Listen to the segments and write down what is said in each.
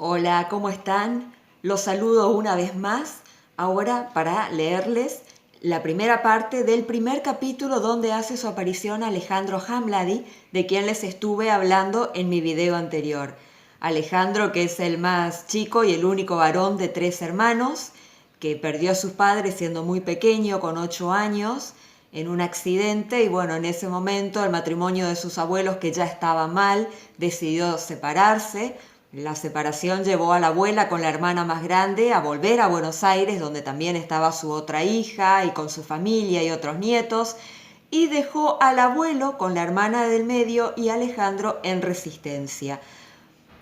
Hola, ¿cómo están? Los saludo una vez más, ahora para leerles la primera parte del primer capítulo donde hace su aparición Alejandro Hamlady, de quien les estuve hablando en mi video anterior. Alejandro, que es el más chico y el único varón de 3 hermanos, que perdió a sus padres siendo muy pequeño, con 8 años, en un accidente, y bueno, en ese momento el matrimonio de sus abuelos, que ya estaba mal, decidió separarse. La separación llevó a la abuela con la hermana más grande a volver a Buenos Aires, donde también estaba su otra hija y con su familia y otros nietos, y dejó al abuelo con la hermana del medio y Alejandro en Resistencia.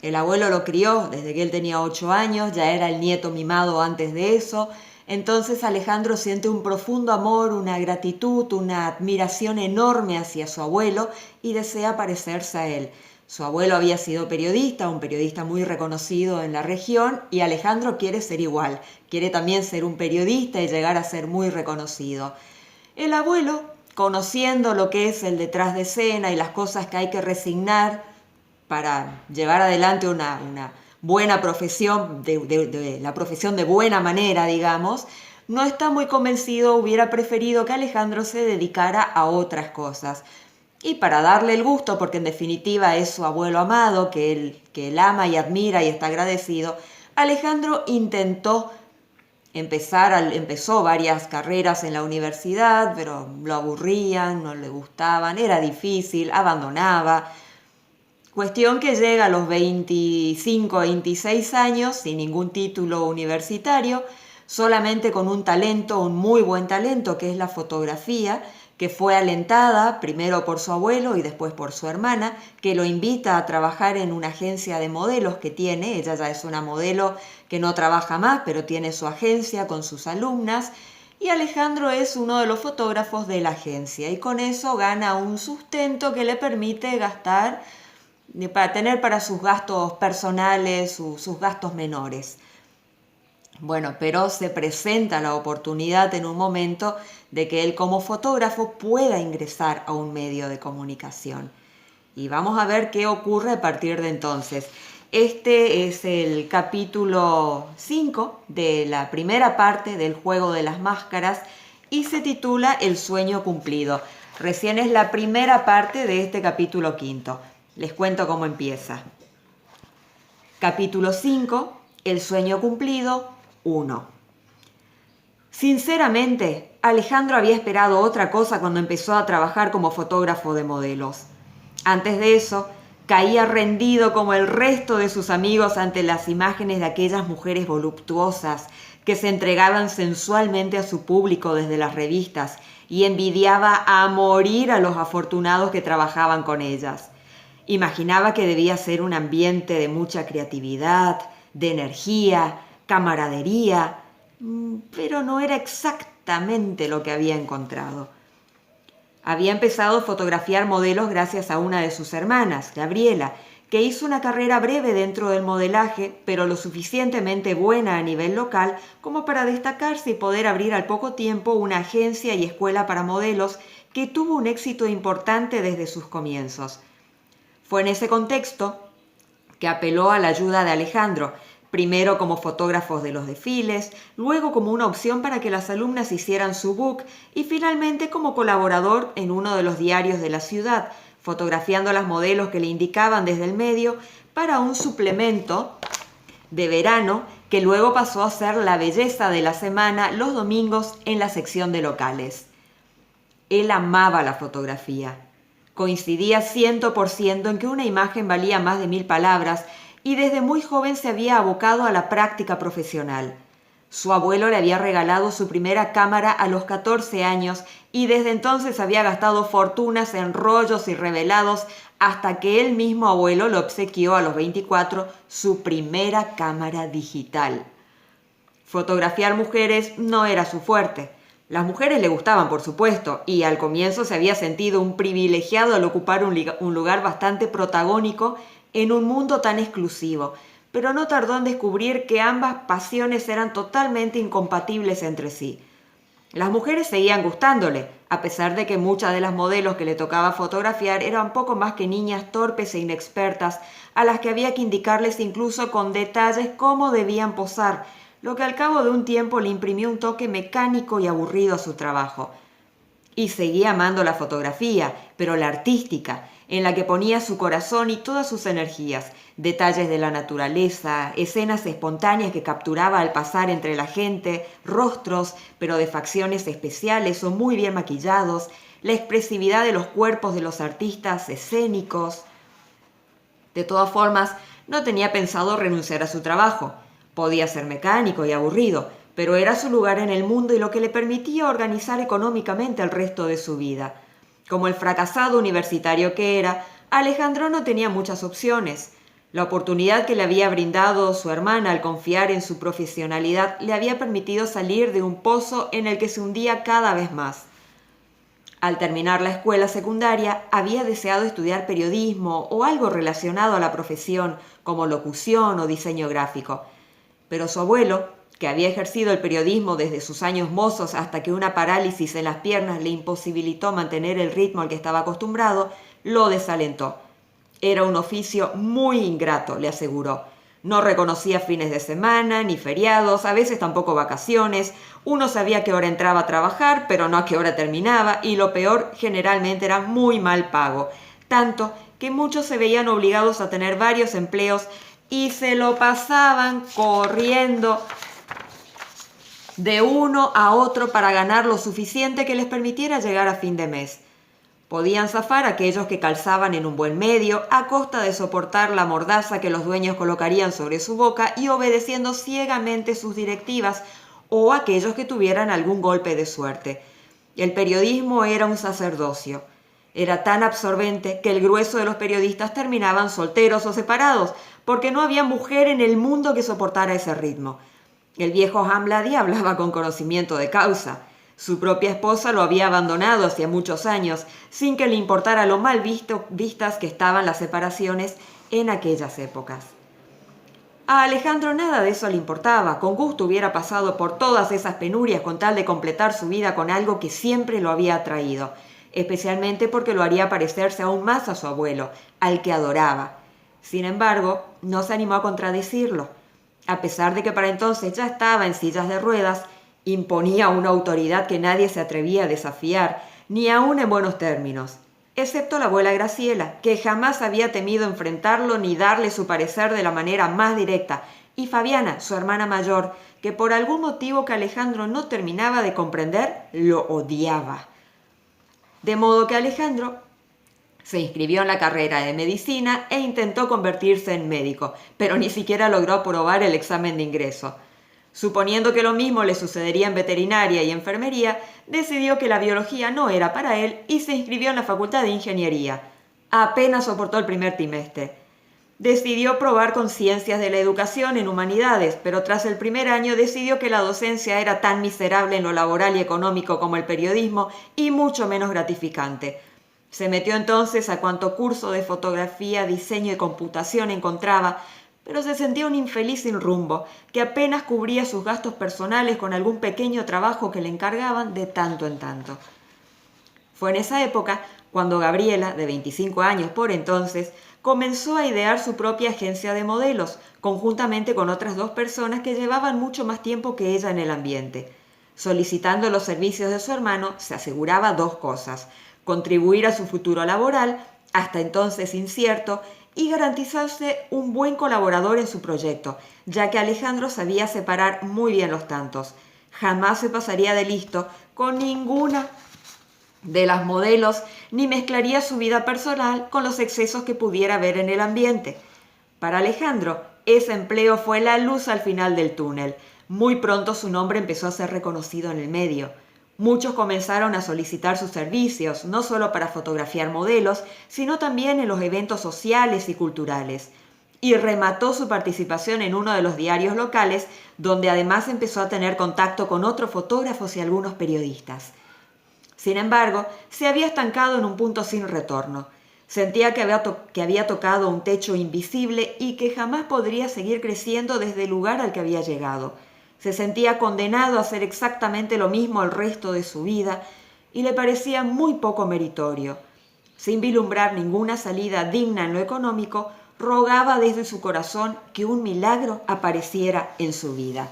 El abuelo lo crió desde que él tenía 8 años, ya era el nieto mimado antes de eso. Entonces Alejandro siente un profundo amor, una gratitud, una admiración enorme hacia su abuelo y desea parecerse a él. Su abuelo había sido periodista, un periodista muy reconocido en la región, y Alejandro quiere ser igual, quiere también ser un periodista y llegar a ser muy reconocido. El abuelo, conociendo lo que es el detrás de escena y las cosas que hay que resignar para llevar adelante una buena profesión, de la profesión de buena manera, digamos, no está muy convencido, hubiera preferido que Alejandro se dedicara a otras cosas. Y para darle el gusto, porque en definitiva es su abuelo amado, que él ama y admira y está agradecido, Alejandro empezó varias carreras en la universidad, pero lo aburrían, no le gustaban, era difícil, abandonaba. Cuestión que llega a los 25, 26 años sin ningún título universitario, solamente con un talento, un muy buen talento, que es la fotografía, que fue alentada primero por su abuelo y después por su hermana, que lo invita a trabajar en una agencia de modelos que tiene. Ella ya es una modelo que no trabaja más, pero tiene su agencia con sus alumnas, y Alejandro es uno de los fotógrafos de la agencia, y con eso gana un sustento que le permite gastar para tener para sus gastos personales, sus gastos menores. Bueno, pero se presenta la oportunidad en un momento de que él como fotógrafo pueda ingresar a un medio de comunicación. Y vamos a ver qué ocurre a partir de entonces. Este es el capítulo 5 de la primera parte del Juego de las Máscaras y se titula El sueño cumplido. Recién es la primera parte de este capítulo quinto. Les cuento cómo empieza. Capítulo 5, El sueño cumplido 1. Sinceramente, Alejandro había esperado otra cosa cuando empezó a trabajar como fotógrafo de modelos. Antes de eso, caía rendido como el resto de sus amigos ante las imágenes de aquellas mujeres voluptuosas que se entregaban sensualmente a su público desde las revistas, y envidiaba a morir a los afortunados que trabajaban con ellas. Imaginaba que debía ser un ambiente de mucha creatividad, de energía, camaradería, pero no era exactamente lo que había encontrado. Había empezado a fotografiar modelos gracias a una de sus hermanas, Gabriela, que hizo una carrera breve dentro del modelaje, pero lo suficientemente buena a nivel local como para destacarse y poder abrir al poco tiempo una agencia y escuela para modelos que tuvo un éxito importante desde sus comienzos. Fue en ese contexto que apeló a la ayuda de Alejandro, primero como fotógrafos de los desfiles, luego como una opción para que las alumnas hicieran su book y finalmente como colaborador en uno de los diarios de la ciudad, fotografiando a las modelos que le indicaban desde el medio para un suplemento de verano que luego pasó a ser la belleza de la semana los domingos en la sección de locales. Él amaba la fotografía. Coincidía 100% en que una imagen valía más de 1000 palabras y desde muy joven se había abocado a la práctica profesional. Su abuelo le había regalado su primera cámara a los 14 años y desde entonces había gastado fortunas en rollos y revelados hasta que él mismo abuelo le obsequió a los 24 su primera cámara digital. Fotografiar mujeres no era su fuerte. Las mujeres le gustaban, por supuesto, y al comienzo se había sentido un privilegiado al ocupar un lugar bastante protagónico en un mundo tan exclusivo, pero no tardó en descubrir que ambas pasiones eran totalmente incompatibles entre sí. Las mujeres seguían gustándole, a pesar de que muchas de las modelos que le tocaba fotografiar eran poco más que niñas torpes e inexpertas, a las que había que indicarles incluso con detalles cómo debían posar, lo que al cabo de un tiempo le imprimió un toque mecánico y aburrido a su trabajo. Y seguía amando la fotografía, pero la artística, en la que ponía su corazón y todas sus energías, detalles de la naturaleza, escenas espontáneas que capturaba al pasar entre la gente, rostros, pero de facciones especiales o muy bien maquillados, la expresividad de los cuerpos de los artistas escénicos. De todas formas, no tenía pensado renunciar a su trabajo. Podía ser mecánico y aburrido, pero era su lugar en el mundo y lo que le permitía organizar económicamente el resto de su vida. Como el fracasado universitario que era, Alejandro no tenía muchas opciones. La oportunidad que le había brindado su hermana al confiar en su profesionalidad le había permitido salir de un pozo en el que se hundía cada vez más. Al terminar la escuela secundaria, había deseado estudiar periodismo o algo relacionado a la profesión, como locución o diseño gráfico. Pero su abuelo, que había ejercido el periodismo desde sus años mozos hasta que una parálisis en las piernas le imposibilitó mantener el ritmo al que estaba acostumbrado, lo desalentó. Era un oficio muy ingrato, le aseguró. No reconocía fines de semana, ni feriados, a veces tampoco vacaciones. Uno sabía a qué hora entraba a trabajar, pero no a qué hora terminaba, y lo peor, generalmente era muy mal pago. Tanto que muchos se veían obligados a tener varios empleos y se lo pasaban corriendo de uno a otro para ganar lo suficiente que les permitiera llegar a fin de mes. Podían zafar aquellos que calzaban en un buen medio a costa de soportar la mordaza que los dueños colocarían sobre su boca y obedeciendo ciegamente sus directivas, o aquellos que tuvieran algún golpe de suerte. El periodismo era un sacerdocio. Era tan absorbente que el grueso de los periodistas terminaban solteros o separados, porque no había mujer en el mundo que soportara ese ritmo. El viejo Hamblady hablaba con conocimiento de causa. Su propia esposa lo había abandonado hacía muchos años, sin que le importara lo mal vistas que estaban las separaciones en aquellas épocas. A Alejandro nada de eso le importaba, con gusto hubiera pasado por todas esas penurias con tal de completar su vida con algo que siempre lo había atraído, especialmente porque lo haría parecerse aún más a su abuelo, al que adoraba. Sin embargo, no se animó a contradecirlo. A pesar de que para entonces ya estaba en sillas de ruedas, imponía una autoridad que nadie se atrevía a desafiar, ni aun en buenos términos, excepto la abuela Graciela, que jamás había temido enfrentarlo ni darle su parecer de la manera más directa, y Fabiana, su hermana mayor, que por algún motivo que Alejandro no terminaba de comprender, lo odiaba. De modo que Alejandro se inscribió en la carrera de medicina e intentó convertirse en médico, pero ni siquiera logró aprobar el examen de ingreso. Suponiendo que lo mismo le sucedería en veterinaria y enfermería, decidió que la biología no era para él y se inscribió en la Facultad de Ingeniería. Apenas soportó el primer trimestre. Decidió probar con ciencias de la educación en humanidades, pero tras el primer año decidió que la docencia era tan miserable en lo laboral y económico como el periodismo y mucho menos gratificante. Se metió entonces a cuanto curso de fotografía, diseño y computación encontraba, pero se sentía un infeliz sin rumbo, que apenas cubría sus gastos personales con algún pequeño trabajo que le encargaban de tanto en tanto. Fue en esa época cuando Gabriela, de 25 años por entonces, comenzó a idear su propia agencia de modelos, conjuntamente con otras 2 personas que llevaban mucho más tiempo que ella en el ambiente. Solicitando los servicios de su hermano, se aseguraba 2 cosas: contribuir a su futuro laboral, hasta entonces incierto, y garantizarse un buen colaborador en su proyecto, ya que Alejandro sabía separar muy bien los tantos. Jamás se pasaría de listo con ninguna de las modelos, ni mezclaría su vida personal con los excesos que pudiera haber en el ambiente. Para Alejandro, ese empleo fue la luz al final del túnel. Muy pronto su nombre empezó a ser reconocido en el medio. Muchos comenzaron a solicitar sus servicios, no solo para fotografiar modelos, sino también en los eventos sociales y culturales. Y remató su participación en uno de los diarios locales, donde además empezó a tener contacto con otros fotógrafos y algunos periodistas. Sin embargo, se había estancado en un punto sin retorno. Sentía que había tocado un techo invisible y que jamás podría seguir creciendo desde el lugar al que había llegado. Se sentía condenado a hacer exactamente lo mismo el resto de su vida y le parecía muy poco meritorio. Sin vislumbrar ninguna salida digna en lo económico, rogaba desde su corazón que un milagro apareciera en su vida.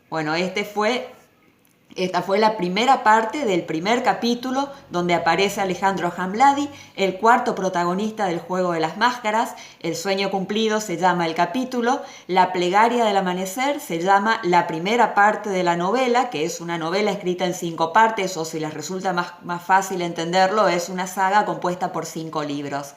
Bueno, esta fue la primera parte del primer capítulo donde aparece Alejandro Hamladi, el cuarto protagonista del Juego de las Máscaras. El sueño cumplido se llama el capítulo. La plegaria del amanecer se llama la primera parte de la novela, que es una novela escrita en 5 partes, o si les resulta más fácil entenderlo, es una saga compuesta por 5 libros.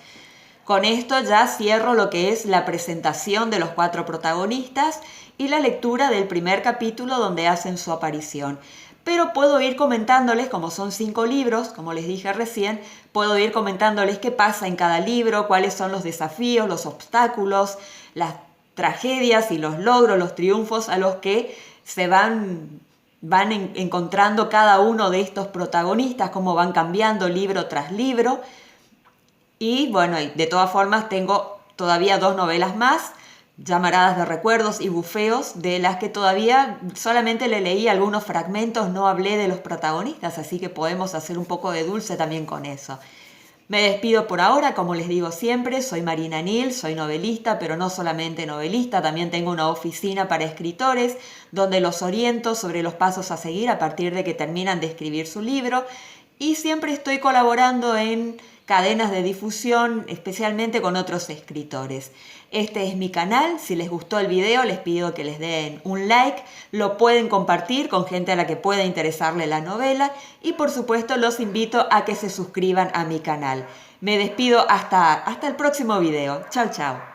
Con esto ya cierro lo que es la presentación de los 4 protagonistas y la lectura del primer capítulo donde hacen su aparición. Pero puedo ir comentándoles, como son 5 libros, como les dije recién, puedo ir comentándoles qué pasa en cada libro, cuáles son los desafíos, los obstáculos, las tragedias y los logros, los triunfos a los que se van encontrando cada uno de estos protagonistas, cómo van cambiando libro tras libro. Y bueno, de todas formas tengo todavía 2 novelas más, Llamaradas de recuerdos y Bufeos, de las que todavía solamente le leí algunos fragmentos, no hablé de los protagonistas, así que podemos hacer un poco de dulce también con eso. Me despido por ahora, como les digo siempre, soy Marina Nil, soy novelista, pero no solamente novelista, también tengo una oficina para escritores donde los oriento sobre los pasos a seguir a partir de que terminan de escribir su libro, y siempre estoy colaborando en cadenas de difusión, especialmente con otros escritores. Este es mi canal. Si les gustó el video, les pido que les den un like, lo pueden compartir con gente a la que pueda interesarle la novela y por supuesto los invito a que se suscriban a mi canal. Me despido hasta el próximo video. Chao, chao.